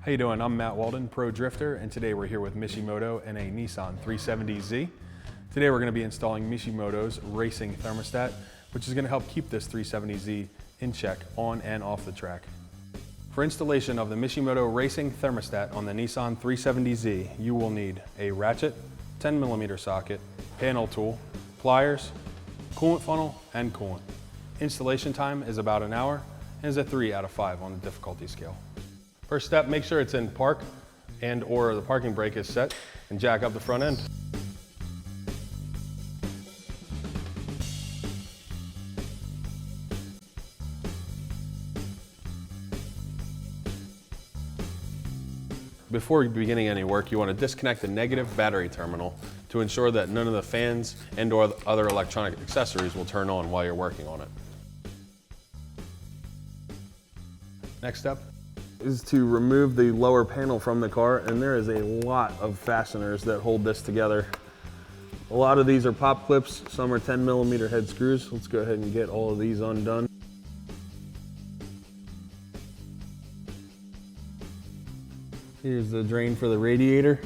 How you doing? I'm Matt Walden, Pro Drifter, and today we're here with Mishimoto and a Nissan 370Z. Today we're going to be installing Mishimoto's racing thermostat, which is going to help keep this 370Z in check on and off the track. For installation of the Mishimoto racing thermostat on the Nissan 370Z, you will need a ratchet, 10mm socket, panel tool, pliers, coolant funnel, and coolant. Installation time is about an hour and is a 3 out of 5 on the difficulty scale. First step, make sure it's in park and or the parking brake is set and jack up the front end. Before beginning any work, you want to disconnect the negative battery terminal to ensure that none of the fans and or other electronic accessories will turn on while you're working on it. Next step is to remove the lower panel from the car, and there is a lot of fasteners that hold this together. A lot of these are pop clips, some are 10mm head screws. Let's go ahead and get all of these undone. Here's the drain for the radiator.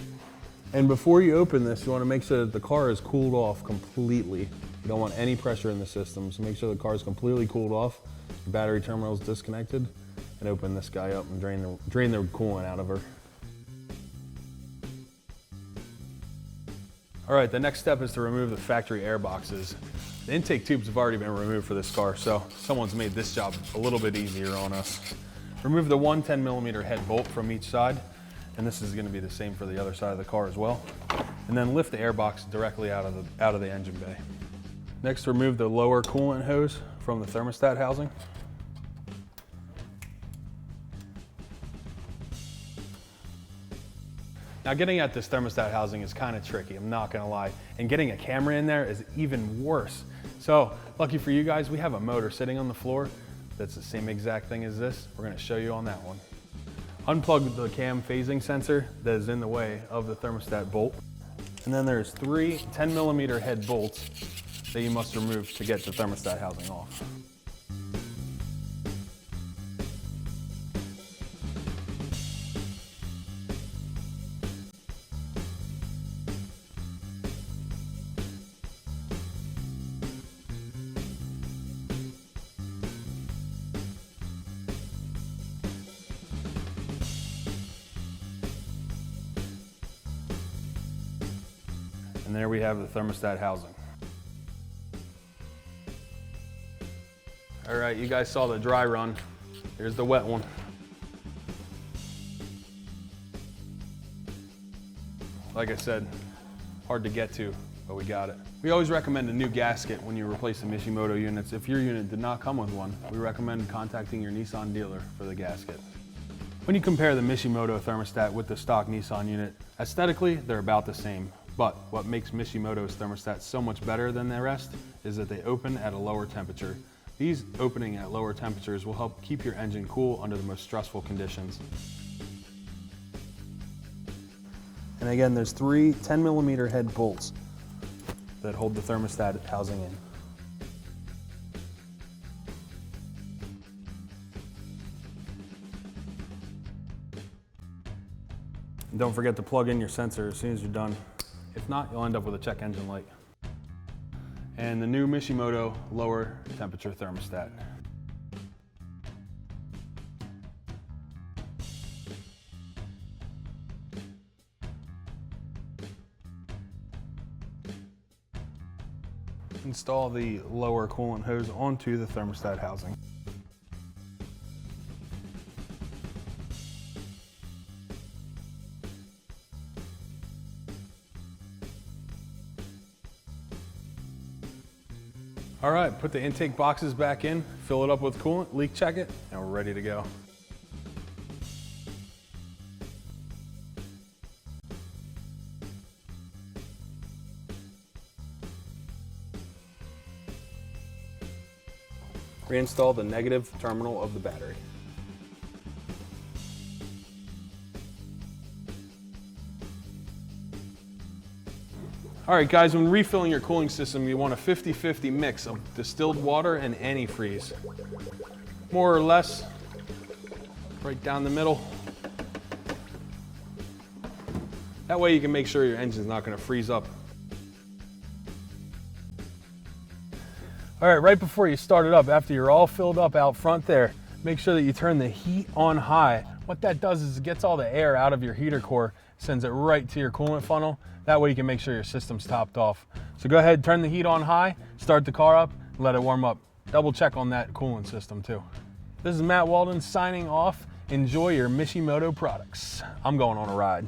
And before you open this, you want to make sure that the car is cooled off completely. You don't want any pressure in the system, so make sure the car is completely cooled off, the battery terminal is disconnected, and open this guy up and drain the coolant out of her. All right, the next step is to remove the factory air boxes. The intake tubes have already been removed for this car, so someone's made this job a little bit easier on us. Remove the one 10mm head bolt from each side, and this is going to be the same for the other side of the car as well. And then lift the air box directly out of the engine bay. Next, remove the lower coolant hose from the thermostat housing. Now, getting at this thermostat housing is kind of tricky, I'm not gonna lie. And getting a camera in there is even worse. So, lucky for you guys, we have a motor sitting on the floor that's the same exact thing as this. We're gonna show you on that one. Unplug the cam phasing sensor that is in the way of the thermostat bolt. And then there's 3 10mm head bolts that you must remove to get the thermostat housing off. And there we have the thermostat housing. All right, you guys saw the dry run. Here's the wet one. Like I said, hard to get to, but we got it. We always recommend a new gasket when you replace the Mishimoto units. If your unit did not come with one, we recommend contacting your Nissan dealer for the gasket. When you compare the Mishimoto thermostat with the stock Nissan unit, aesthetically, they're about the same. But what makes Mishimoto's thermostat so much better than the rest is that they open at a lower temperature. These opening at lower temperatures will help keep your engine cool under the most stressful conditions. And again, there's 3 10mm head bolts that hold the thermostat housing in. And don't forget to plug in your sensor as soon as you're done. If not, you'll end up with a check engine light. And the new Mishimoto lower temperature thermostat. Install the lower coolant hose onto the thermostat housing. All right, put the intake boxes back in, fill it up with coolant, leak check it, and we're ready to go. Reinstall the negative terminal of the battery. All right, guys, when refilling your cooling system, you want a 50-50 mix of distilled water and antifreeze. More or less, right down the middle. That way you can make sure your engine's not gonna freeze up. All right, right before you start it up, after you're all filled up out front there, make sure that you turn the heat on high. What that does is it gets all the air out of your heater core, sends it right to your coolant funnel. That way you can make sure your system's topped off. So go ahead, turn the heat on high, start the car up, let it warm up. Double check on that coolant system too. This is Matt Walden signing off. Enjoy your Mishimoto products. I'm going on a ride.